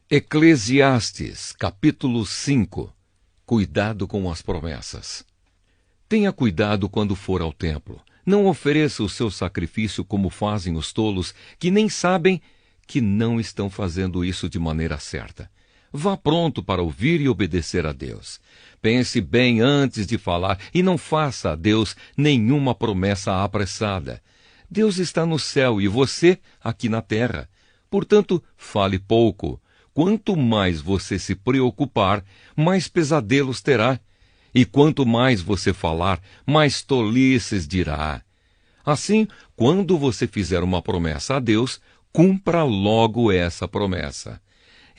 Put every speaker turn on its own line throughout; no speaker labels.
Eclesiastes, capítulo 5. Cuidado com as promessas. Tenha cuidado quando for ao templo. Não ofereça o seu sacrifício como fazem os tolos, que nem sabem que não estão fazendo isso de maneira certa. Vá pronto para ouvir e obedecer a Deus. Pense bem antes de falar e não faça a Deus nenhuma promessa apressada. Deus está no céu e você aqui na terra. Portanto, fale pouco. Quanto mais você se preocupar, mais pesadelos terá. E quanto mais você falar, mais tolices dirá. Assim, quando você fizer uma promessa a Deus, cumpra logo essa promessa.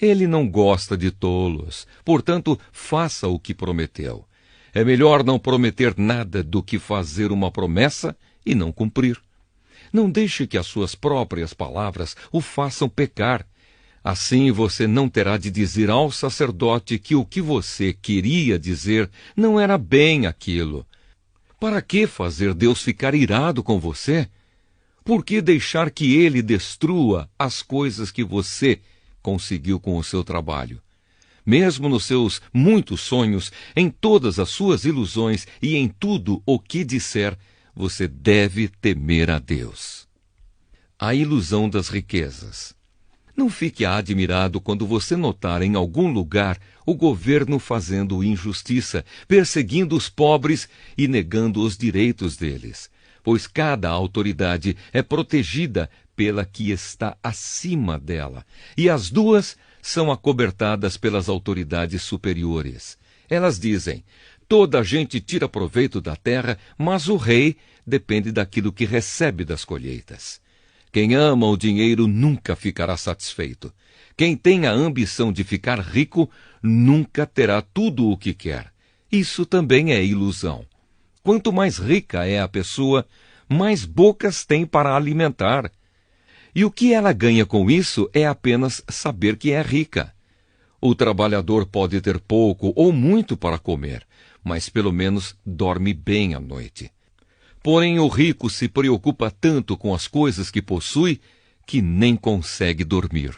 Ele não gosta de tolos, portanto, faça o que prometeu. É melhor não prometer nada do que fazer uma promessa e não cumprir. Não deixe que as suas próprias palavras o façam pecar. Assim você não terá de dizer ao sacerdote que o que você queria dizer não era bem aquilo. Para que fazer Deus ficar irado com você? Por que deixar que ele destrua as coisas que você conseguiu com o seu trabalho? Mesmo nos seus muitos sonhos, em todas as suas ilusões e em tudo o que disser, você deve temer a Deus. A ilusão das riquezas. Não fique admirado quando você notar em algum lugar o governo fazendo injustiça, perseguindo os pobres e negando os direitos deles, pois cada autoridade é protegida pela que está acima dela, e as duas são acobertadas pelas autoridades superiores. Elas dizem: toda a gente tira proveito da terra, mas o rei depende daquilo que recebe das colheitas. Quem ama o dinheiro nunca ficará satisfeito. Quem tem a ambição de ficar rico nunca terá tudo o que quer. Isso também é ilusão. Quanto mais rica é a pessoa, mais bocas tem para alimentar. E o que ela ganha com isso é apenas saber que é rica. O trabalhador pode ter pouco ou muito para comer, mas pelo menos dorme bem à noite. Porém, o rico se preocupa tanto com as coisas que possui que nem consegue dormir.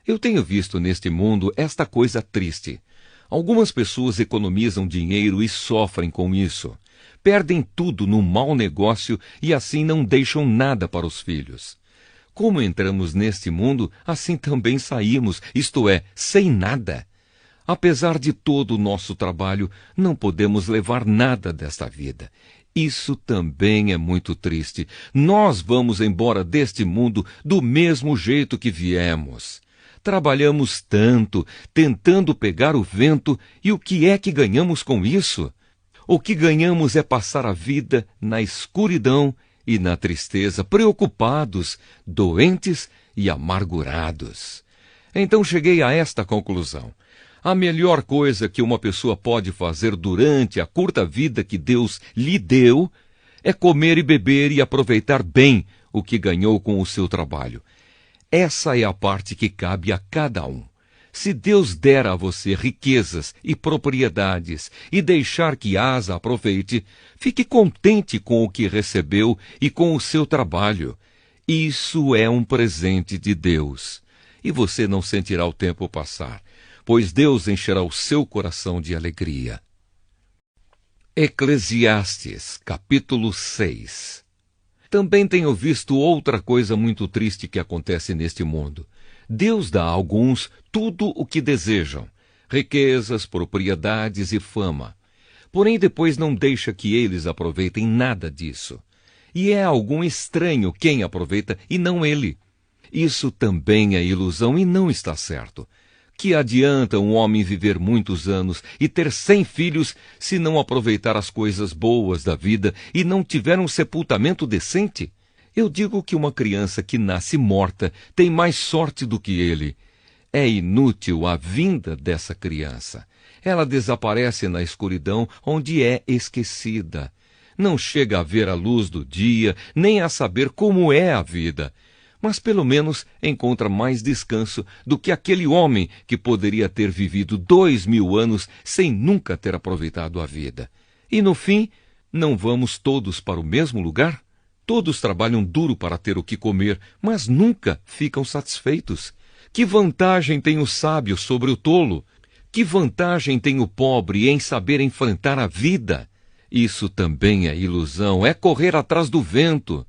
Eu tenho visto neste mundo esta coisa triste. Algumas pessoas economizam dinheiro e sofrem com isso. Perdem tudo num mau negócio e assim não deixam nada para os filhos. Como entramos neste mundo, assim também saímos, isto é, sem nada. Apesar de todo o nosso trabalho, não podemos levar nada desta vida. Isso também é muito triste. Nós vamos embora deste mundo do mesmo jeito que viemos. Trabalhamos tanto, tentando pegar o vento, e o que é que ganhamos com isso? O que ganhamos é passar a vida na escuridão e na tristeza, preocupados, doentes e amargurados. Então cheguei a esta conclusão. A melhor coisa que uma pessoa pode fazer durante a curta vida que Deus lhe deu é comer e beber e aproveitar bem o que ganhou com o seu trabalho. Essa é a parte que cabe a cada um. Se Deus der a você riquezas e propriedades e deixar que as aproveite, fique contente com o que recebeu e com o seu trabalho. Isso é um presente de Deus. E você não sentirá o tempo passar, pois Deus encherá o seu coração de alegria. Eclesiastes, capítulo 6. Também tenho visto outra coisa muito triste que acontece neste mundo. Deus dá a alguns tudo o que desejam, riquezas, propriedades e fama. Porém, depois não deixa que eles aproveitem nada disso. E é algum estranho quem aproveita e não ele. Isso também é ilusão e não está certo. Que adianta um homem viver muitos anos e ter 100 filhos se não aproveitar as coisas boas da vida e não tiver um sepultamento decente? Eu digo que uma criança que nasce morta tem mais sorte do que ele. É inútil a vinda dessa criança. Ela desaparece na escuridão onde é esquecida. Não chega a ver a luz do dia, nem a saber como é a vida. Mas pelo menos encontra mais descanso do que aquele homem que poderia ter vivido 2000 anos sem nunca ter aproveitado a vida. E no fim, não vamos todos para o mesmo lugar? Todos trabalham duro para ter o que comer, mas nunca ficam satisfeitos. Que vantagem tem o sábio sobre o tolo? Que vantagem tem o pobre em saber enfrentar a vida? Isso também é ilusão, é correr atrás do vento.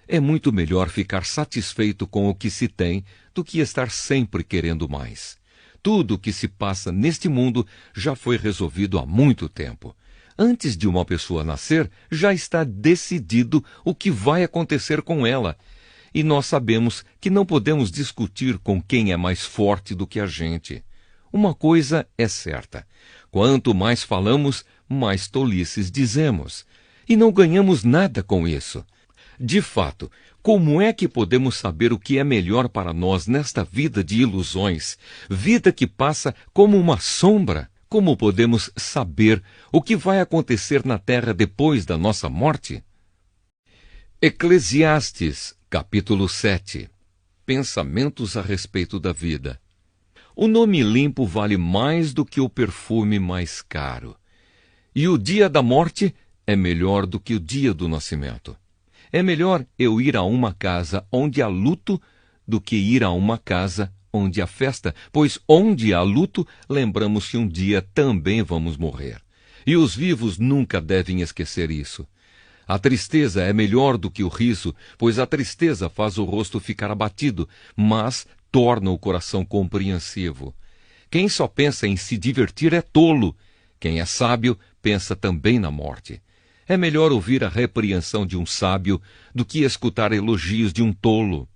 É muito melhor ficar satisfeito com o que se tem do que estar sempre querendo mais. Tudo o que se passa neste mundo já foi resolvido há muito tempo. Antes de uma pessoa nascer, já está decidido o que vai acontecer com ela. E nós sabemos que não podemos discutir com quem é mais forte do que a gente. Uma coisa é certa: quanto mais falamos, mais tolices dizemos. E não ganhamos nada com isso. De fato, como é que podemos saber o que é melhor para nós nesta vida de ilusões, vida que passa como uma sombra? Como podemos saber o que vai acontecer na terra depois da nossa morte? Eclesiastes, capítulo 7. Pensamentos a respeito da vida. O nome limpo vale mais do que o perfume mais caro. E o dia da morte é melhor do que o dia do nascimento. É melhor eu ir a uma casa onde há luto do que ir a uma casa onde há festa, pois onde há luto, lembramos que um dia também vamos morrer. E os vivos nunca devem esquecer isso. A tristeza é melhor do que o riso, pois a tristeza faz o rosto ficar abatido, mas torna o coração compreensivo. Quem só pensa em se divertir é tolo. Quem é sábio pensa também na morte. É melhor ouvir a repreensão de um sábio do que escutar elogios de um tolo.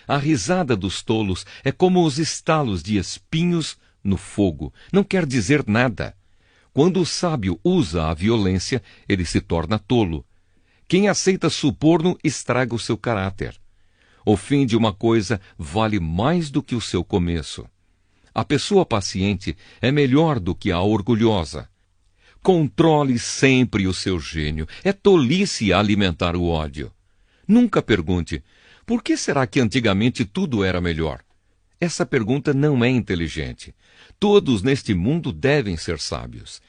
A risada dos tolos é como os estalos de espinhos no fogo. Não quer dizer nada. Quando o sábio usa a violência, ele se torna tolo. Quem aceita suborno estraga o seu caráter. O fim de uma coisa vale mais do que o seu começo. A pessoa paciente é melhor do que a orgulhosa. Controle sempre o seu gênio. É tolice alimentar o ódio. Nunca pergunte: por que será que antigamente tudo era melhor? Essa pergunta não é inteligente. Todos neste mundo devem ser sábios.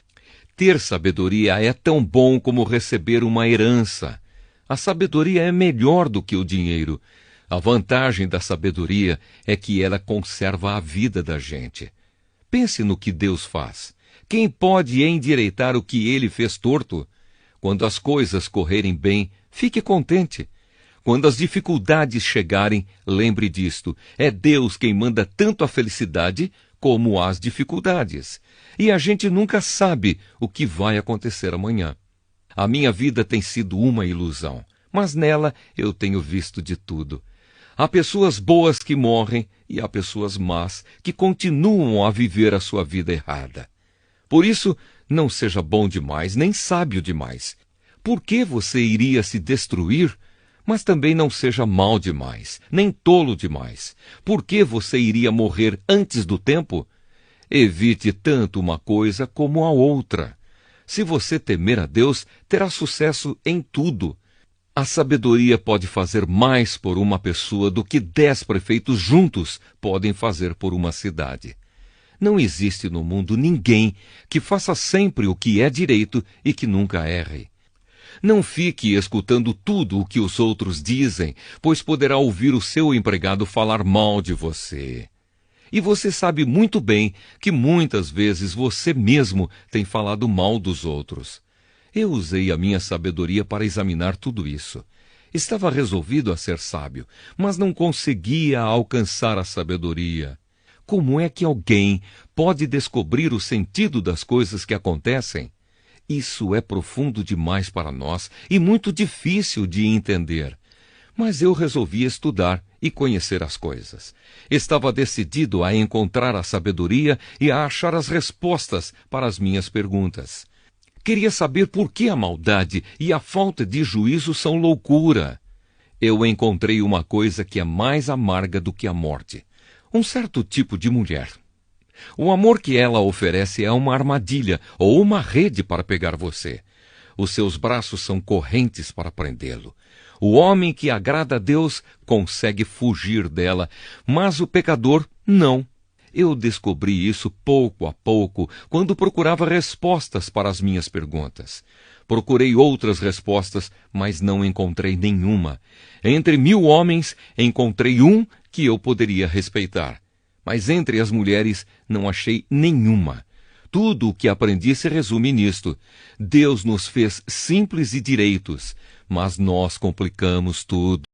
Ter sabedoria é tão bom como receber uma herança. A sabedoria é melhor do que o dinheiro. A vantagem da sabedoria é que ela conserva a vida da gente. Pense no que Deus faz. Quem pode endireitar o que ele fez torto? Quando as coisas correrem bem, fique contente. Quando as dificuldades chegarem, lembre disto: é Deus quem manda tanto a felicidade como as dificuldades. E a gente nunca sabe o que vai acontecer amanhã. A minha vida tem sido uma ilusão, mas nela eu tenho visto de tudo. Há pessoas boas que morrem e há pessoas más que continuam a viver a sua vida errada. Por isso, não seja bom demais, nem sábio demais. Por que você iria se destruir? Mas também não seja mau demais, nem tolo demais. Por que você iria morrer antes do tempo? Evite tanto uma coisa como a outra. Se você temer a Deus, terá sucesso em tudo. A sabedoria pode fazer mais por uma pessoa do que 10 prefeitos juntos podem fazer por uma cidade. Não existe no mundo ninguém que faça sempre o que é direito e que nunca erre. Não fique escutando tudo o que os outros dizem, pois poderá ouvir o seu empregado falar mal de você. E você sabe muito bem que muitas vezes você mesmo tem falado mal dos outros. Eu usei a minha sabedoria para examinar tudo isso. Estava resolvido a ser sábio, mas não conseguia alcançar a sabedoria. Como é que alguém pode descobrir o sentido das coisas que acontecem? Isso é profundo demais para nós e muito difícil de entender. Mas eu resolvi estudar e conhecer as coisas. Estava decidido a encontrar a sabedoria e a achar as respostas para as minhas perguntas. Queria saber por que a maldade e a falta de juízo são loucura. Eu encontrei uma coisa que é mais amarga do que a morte: um certo tipo de mulher. O amor que ela oferece é uma armadilha ou uma rede para pegar você. Os seus braços são correntes para prendê-lo. O homem que agrada a Deus consegue fugir dela, mas o pecador não. Eu descobri isso pouco a pouco, quando procurava respostas para as minhas perguntas. Procurei outras respostas, mas não encontrei nenhuma. Entre 1000 homens, encontrei um que eu poderia respeitar. Mas entre as mulheres, não achei nenhuma. Tudo o que aprendi se resume nisto: Deus nos fez simples e direitos, mas nós complicamos tudo.